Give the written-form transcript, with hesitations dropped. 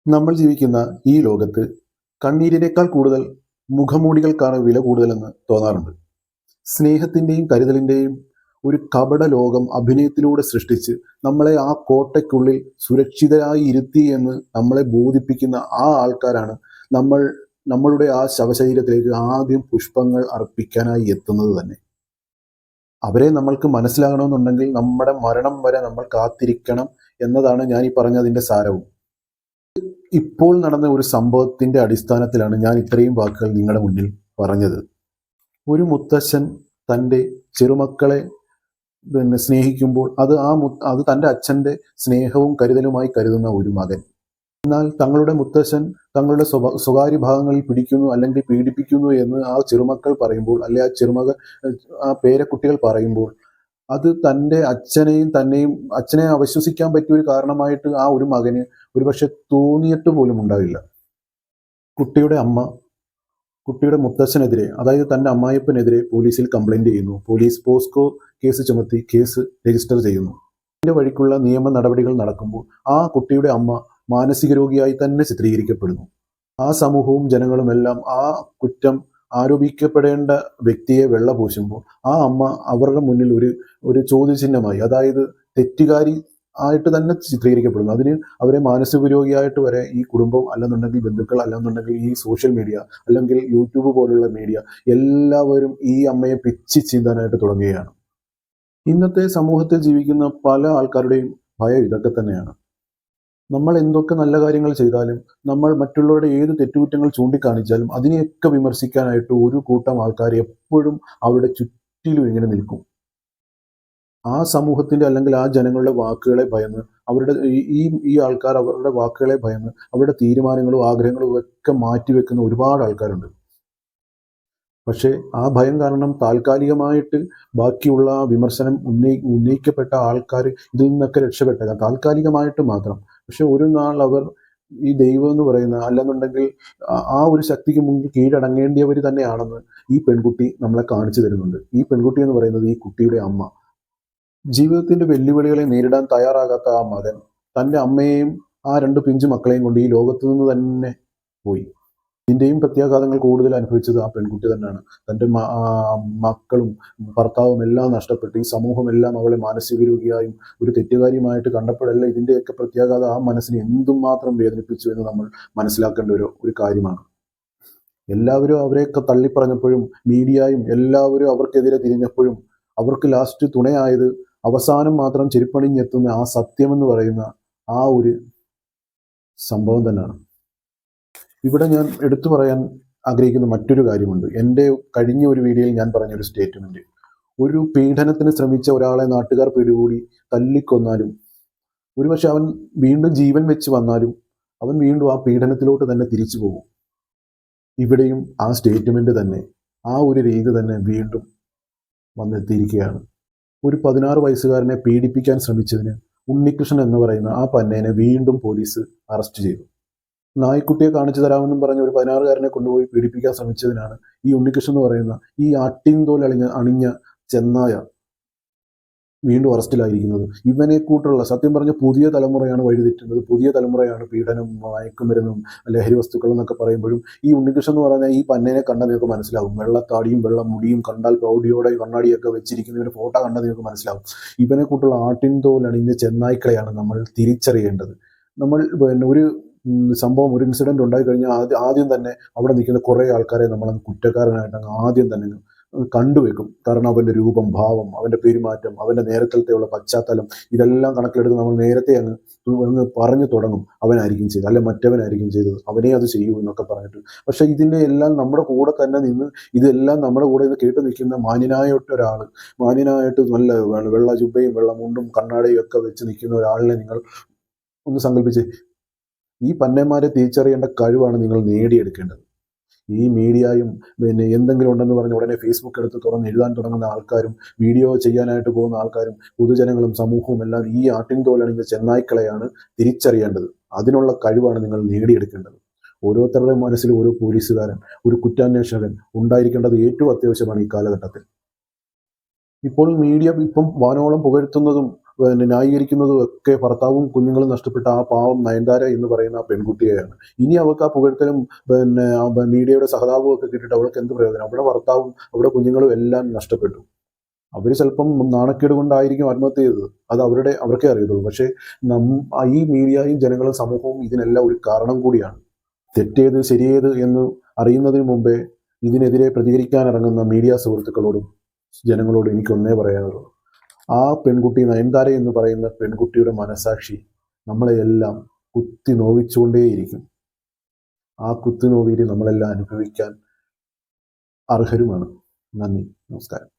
നമ്മൾ ജീവിക്കുന്ന ഈ ലോകത്ത് കണ്ണീരിനേക്കാൾ കൂടുതൽ മുഖംമൂടികൾക്കാണ് വില കൂടുതലെന്ന് തോന്നാറുണ്ട്. സ്നേഹത്തിൻ്റെയും കരുതലിൻ്റെയും ഒരു കപട ലോകം അഭിനയത്തിലൂടെ സൃഷ്ടിച്ച് നമ്മളെ ആ കോട്ടയ്ക്കുള്ളിൽ സുരക്ഷിതരായി ഇരുത്തി എന്ന് നമ്മളെ ബോധിപ്പിക്കുന്ന ആ ആൾക്കാരാണ് നമ്മളുടെ ആ ശവശരീരത്തിലേക്ക് ആദ്യം പുഷ്പങ്ങൾ അർപ്പിക്കാനായി എത്തുന്നത് തന്നെ. അവരെ നമ്മൾക്ക് മനസ്സിലാകണമെന്നുണ്ടെങ്കിൽ നമ്മുടെ മരണം വരെ നമ്മൾ കാത്തിരിക്കണം എന്നതാണ് ഞാൻ ഈ പറഞ്ഞതിൻ്റെ സാരവും. ഇപ്പോൾ നടന്ന ഒരു സംഭവത്തിന്റെ അടിസ്ഥാനത്തിലാണ് ഞാൻ ഇത്രയും വാക്കുകൾ നിങ്ങളുടെ മുന്നിൽ പറഞ്ഞത്. ഒരു മുത്തശ്ശൻ തൻ്റെ ചെറുമക്കളെ സ്നേഹിക്കുമ്പോൾ അത് തൻ്റെ അച്ഛൻ്റെ സ്നേഹവും കരുതലുമായി കരുതുന്ന ഒരു മകൻ. എന്നാൽ തങ്ങളുടെ മുത്തശ്ശൻ തങ്ങളുടെ സ്വകാര്യ ഭാഗങ്ങളിൽ പിടിക്കുന്നു അല്ലെങ്കിൽ പീഡിപ്പിക്കുന്നു എന്ന് ആ ചെറുമക്കൾ പറയുമ്പോൾ, അല്ലെ ആ പേരക്കുട്ടികൾ പറയുമ്പോൾ, അത് തൻ്റെ അച്ഛനെ അവിശ്വസിക്കാൻ പറ്റിയ ഒരു കാരണമായിട്ട് ആ ഒരു മകന് ഒരുപക്ഷെ തോന്നിയിട്ട് പോലും ഉണ്ടാവില്ല. കുട്ടിയുടെ അമ്മ കുട്ടിയുടെ മുത്തച്ഛനെതിരെ, അതായത് തൻ്റെ അമ്മായിപ്പനെതിരെ പോലീസിൽ കംപ്ലൈന്റ് ചെയ്യുന്നു. പോലീസ് പോസ്കോ കേസ് ചുമത്തി കേസ് രജിസ്റ്റർ ചെയ്യുന്നു. ഇതിന്റെ വഴിക്കുള്ള നിയമ നടപടികൾ നടക്കുമ്പോൾ ആ കുട്ടിയുടെ അമ്മ മാനസിക രോഗിയായി തന്നെ ചിത്രീകരിക്കപ്പെടുന്നു. ആ സമൂഹവും ജനങ്ങളും എല്ലാം ആ കുറ്റം ആരോപിക്കപ്പെടേണ്ട വ്യക്തിയെ വെള്ളപൂശുമ്പോൾ ആ അമ്മ അവരുടെ മുന്നിൽ ഒരു ചോദ്യചിഹ്നമായി, അതായത് തെറ്റുകാരി ആയിട്ട് തന്നെ ചിത്രീകരിക്കപ്പെടുന്നു. അതിന് അവരെ മാനസിക രോഗിയായിട്ട് വരെ ഈ കുടുംബം, അല്ലെന്നുണ്ടെങ്കിൽ ബന്ധുക്കൾ, അല്ലെന്നുണ്ടെങ്കിൽ ഈ സോഷ്യൽ മീഡിയ, അല്ലെങ്കിൽ യൂട്യൂബ് പോലുള്ള മീഡിയ എല്ലാവരും ഈ അമ്മയെ പിച്ചി ചീന്താനായിട്ട് തുടങ്ങുകയാണ്. ഇന്നത്തെ സമൂഹത്തിൽ ജീവിക്കുന്ന പല ആൾക്കാരുടെയും ഭയം ഇതൊക്കെ തന്നെയാണ്. നമ്മൾ എന്തൊക്കെ നല്ല കാര്യങ്ങൾ ചെയ്താലും, നമ്മൾ മറ്റുള്ളവരുടെ ഏത് തെറ്റുകുറ്റങ്ങൾ ചൂണ്ടിക്കാണിച്ചാലും അതിനെയൊക്കെ വിമർശിക്കാനായിട്ട് ഒരു കൂട്ടം ആൾക്കാർ എപ്പോഴും അവരുടെ ചുറ്റിലും ഇങ്ങനെ നിൽക്കും. ആ സമൂഹത്തിന്റെ അല്ലെങ്കിൽ ആ ജനങ്ങളുടെ വാക്കുകളെ ഭയന്ന്, അവരുടെ ഈ ആൾക്കാർ അവരുടെ വാക്കുകളെ ഭയന്ന് അവരുടെ തീരുമാനങ്ങളും ആഗ്രഹങ്ങളും ഒക്കെ മാറ്റിവെക്കുന്ന ഒരുപാട് ആൾക്കാരുണ്ട്. പക്ഷേ ആ ഭയം കാരണം താൽക്കാലികമായിട്ട് ബാക്കിയുള്ള വിമർശനം ഉന്നയിക്കപ്പെട്ട ആൾക്കാർ ഇതിൽ നിന്നൊക്കെ രക്ഷപ്പെട്ടേക്കാം, താൽക്കാലികമായിട്ട് മാത്രം. പക്ഷെ ഒരു നാൾ അവർ ഈ ദൈവം എന്ന് പറയുന്ന, അല്ലെന്നുണ്ടെങ്കിൽ ആ ഒരു ശക്തിക്ക് മുന്നിൽ കീഴടങ്ങേണ്ടിയവർ തന്നെയാണെന്ന് ഈ പെൺകുട്ടി നമ്മളെ കാണിച്ചു തരുന്നുണ്ട്. ഈ പെൺകുട്ടി എന്ന് പറയുന്നത് ഈ കുട്ടിയുടെ അമ്മ. ജീവിതത്തിന്റെ വെല്ലുവിളികളെ നേരിടാൻ തയ്യാറാകാത്ത ആ മകൻ തൻ്റെ അമ്മയെയും ആ 2 പിഞ്ചു മക്കളെയും കൊണ്ട് ഈ ലോകത്തു നിന്ന് തന്നെ പോയി. ഇതിൻ്റെയും പ്രത്യാഘാതങ്ങൾ കൂടുതൽ അനുഭവിച്ചത് ആ പെൺകുട്ടി തന്നെയാണ്. തൻ്റെ മക്കളും ഭർത്താവും എല്ലാം നഷ്ടപ്പെട്ട് ഈ സമൂഹമെല്ലാം അവളെ മാനസിക രോഗിയായും ഒരു തെറ്റുകാരിയുമായിട്ട് കണ്ടപ്പോഴല്ല ഇതിൻ്റെയൊക്കെ പ്രത്യാഘാതം ആ മനസ്സിനെ എന്തുമാത്രം വേദനിപ്പിച്ചു എന്ന് നമ്മൾ മനസ്സിലാക്കേണ്ട ഒരു കാര്യമാണ്. എല്ലാവരും അവരെയൊക്കെ തള്ളിപ്പറഞ്ഞപ്പോഴും മീഡിയയും എല്ലാവരും അവർക്കെതിരെ തിരിഞ്ഞപ്പോഴും അവർക്ക് ലാസ്റ്റ് തുണയായത് അവസാനം മാത്രം ചെരുപ്പണിഞ്ഞെത്തുന്ന ആ സത്യമെന്ന് പറയുന്ന ആ ഒരു സംഭവം തന്നെയാണ്. ഇവിടെ ഞാൻ എടുത്തു പറയാൻ ആഗ്രഹിക്കുന്ന മറ്റൊരു കാര്യമുണ്ട്. എൻ്റെ കഴിഞ്ഞ ഒരു വീഡിയോയിൽ ഞാൻ പറഞ്ഞൊരു സ്റ്റേറ്റ്മെന്റ്, ഒരു പീഡനത്തിന് ശ്രമിച്ച ഒരാളെ നാട്ടുകാർ പിടികൂടി തല്ലിക്കൊന്നാലും, ഒരുപക്ഷെ അവൻ വീണ്ടും ജീവൻ വെച്ച് വന്നാലും അവൻ വീണ്ടും ആ പീഡനത്തിലോട്ട് തന്നെ തിരിച്ചു പോകും. ഇവിടെയും ആ സ്റ്റേറ്റ്മെന്റ് തന്നെ, ആ ഒരു രീതി തന്നെ വീണ്ടും വന്നെത്തിയിരിക്കുകയാണ്. ഒരു 16 വയസ്സുകാരനെ പീഡിപ്പിക്കാൻ ശ്രമിച്ചതിന് ഉണ്ണികൃഷ്ണൻ എന്ന് പറയുന്ന ആ പന്നേനെ വീണ്ടും പോലീസ് അറസ്റ്റ് ചെയ്തു. നായ്ക്കുട്ടിയെ കാണിച്ചു തരാമെന്നും പറഞ്ഞ് ഒരു 16കാരനെ കൊണ്ടുപോയി പീഡിപ്പിക്കാൻ ശ്രമിച്ചതിനാണ് ഈ ഉണ്ണികൃഷ്ണൻ എന്ന് പറയുന്ന ഈ അട്ടിൻതോൽ അണിഞ്ഞ ചെന്നായ വീണ്ടും അറസ്റ്റിലായിരിക്കുന്നത്. ഇവനെ കൂട്ടുള്ള സത്യം പറഞ്ഞ പുതിയ തലമുറയാണ് വഴിതെറ്റുന്നത്. പുതിയ തലമുറയാണ് പീഡനം, മയക്കുമരുന്നും ലഹരി വസ്തുക്കൾ എന്നൊക്കെ പറയുമ്പോഴും ഈ ഉണ്ണികൃഷ്ണൻ എന്ന് പറയുന്ന ഈ പന്നേനെ കണ്ടാൽ നിങ്ങൾക്ക് മനസ്സിലാവും. വെള്ളത്താടിയും വെള്ള മുടിയും കണ്ടാൽ പ്രൗഢിയോടെ കണ്ണാടിയൊക്കെ വെച്ചിരിക്കുന്നതിന് ഫോട്ടോ കണ്ടാൽ നിങ്ങൾക്ക് മനസ്സിലാവും. ഇവനെ കൂട്ടുള്ള ആട്ടിൻതോൽ അണിഞ്ഞ ചെന്നായ്ക്കളെയാണ് നമ്മൾ തിരിച്ചറിയേണ്ടത്. നമ്മൾ ഒരു സംഭവം, ഒരു ഇൻസിഡന്റ് ഉണ്ടായി കഴിഞ്ഞാൽ ആദ്യം തന്നെ അവിടെ നിൽക്കുന്ന കുറേ ആൾക്കാരെ നമ്മൾ കുറ്റക്കാരനായിട്ട് ആദ്യം തന്നെ കണ്ടുവെക്കും. കാരണം അവൻ്റെ രൂപം, ഭാവം, അവൻ്റെ പെരുമാറ്റം, അവൻ്റെ നേരത്തെയുള്ള പശ്ചാത്തലം ഇതെല്ലാം കണക്കിലെടുത്ത് നമ്മൾ നേരത്തെ അങ്ങ് പറഞ്ഞു തുടങ്ങും അവനായിരിക്കും ചെയ്തത്, അല്ലെ മറ്റവനായിരിക്കും ചെയ്തത്, അവനെ അത് ചെയ്യൂ എന്നൊക്കെ പറഞ്ഞിട്ട്. പക്ഷെ ഇതിനെ എല്ലാം നമ്മുടെ കൂടെ തന്നെ നിന്ന് ഇതെല്ലാം നമ്മുടെ കൂടെ നിന്ന് കേട്ട് നിൽക്കുന്ന മാന്യനായിട്ട് നല്ല വെള്ള ജുബയും വെള്ള മുണ്ടും കണ്ണാടയും ഒക്കെ വെച്ച് നിൽക്കുന്ന ഒരാളിനെ നിങ്ങൾ ഒന്ന് സങ്കല്പിച്ചേ. ഈ പന്നന്മാരെ തിരിച്ചറിയേണ്ട കഴിവാണ് നിങ്ങൾ നേടിയെടുക്കേണ്ടത്. ഈ മീഡിയയും എന്തെങ്കിലും ഉണ്ടെന്ന് പറഞ്ഞ് ഉടനെ ഫേസ്ബുക്ക് എടുത്ത് തുറന്ന് എഴുതാൻ തുടങ്ങുന്ന ആൾക്കാരും വീഡിയോ ചെയ്യാനായിട്ട് പോകുന്ന ആൾക്കാരും പൊതുജനങ്ങളും സമൂഹവും എല്ലാം ഈ ആട്ടിൻതോലണിഞ്ഞ ചെന്നായ്ക്കളെയാണ് തിരിച്ചറിയേണ്ടത്. അതിനുള്ള കഴിവാണ് നിങ്ങൾ നേടിയെടുക്കേണ്ടത്. ഓരോരുത്തരുടെ മനസ്സിൽ ഓരോ പോലീസുകാരൻ, ഒരു കുറ്റാന്വേഷകൻ ഉണ്ടായിരിക്കേണ്ടത് ഏറ്റവും അത്യാവശ്യമാണ് ഈ കാലഘട്ടത്തിൽ. ഇപ്പോൾ മീഡിയ വാനോളം പുകഴ്ത്തുന്നതും ന്യായീകരിക്കുന്നതും ഒക്കെ ഭർത്താവും കുഞ്ഞുങ്ങളും നഷ്ടപ്പെട്ട ആ പാവം നയൻതാര എന്ന് പറയുന്ന ആ പെൺകുട്ടിയെയാണ്. ഇനി അവൾക്ക് ആ പുകഴ്ത്തലും മീഡിയയുടെ സഹതാപവും ഒക്കെ കിട്ടിയിട്ട് അവൾക്ക് എന്ത് പ്രയോജനം? അവിടെ ഭർത്താവും അവിടെ കുഞ്ഞുങ്ങളും എല്ലാം നഷ്ടപ്പെട്ടു. അവർ ചിലപ്പം നാണക്കേട് കൊണ്ടായിരിക്കും ആത്മഹത്യ ചെയ്തത്. അത് അവർക്കേ അറിയത്തുള്ളൂ. പക്ഷേ ഈ മീഡിയയും ജനങ്ങളും സമൂഹവും ഇതിനെല്ലാം ഒരു കാരണം കൂടിയാണ്. തെറ്റേത് ശരിയേത് എന്ന് അറിയുന്നതിന് മുമ്പേ ഇതിനെതിരെ പ്രതികരിക്കാനിറങ്ങുന്ന മീഡിയ സുഹൃത്തുക്കളോടും ജനങ്ങളോടും എനിക്കൊന്നേ പറയാനുള്ളൂ. ആ പെൺകുട്ടി നയൻതാര എന്ന് പറയുന്ന പെൺകുട്ടിയുടെ മനസാക്ഷി നമ്മളെയെല്ലാം കുത്തി നോവിച്ചുകൊണ്ടേയിരിക്കും. ആ കുത്തിനോവിയിൽ നമ്മളെല്ലാം അനുഭവിക്കാൻ അർഹരുമാണ്. നന്ദി, നമസ്കാരം.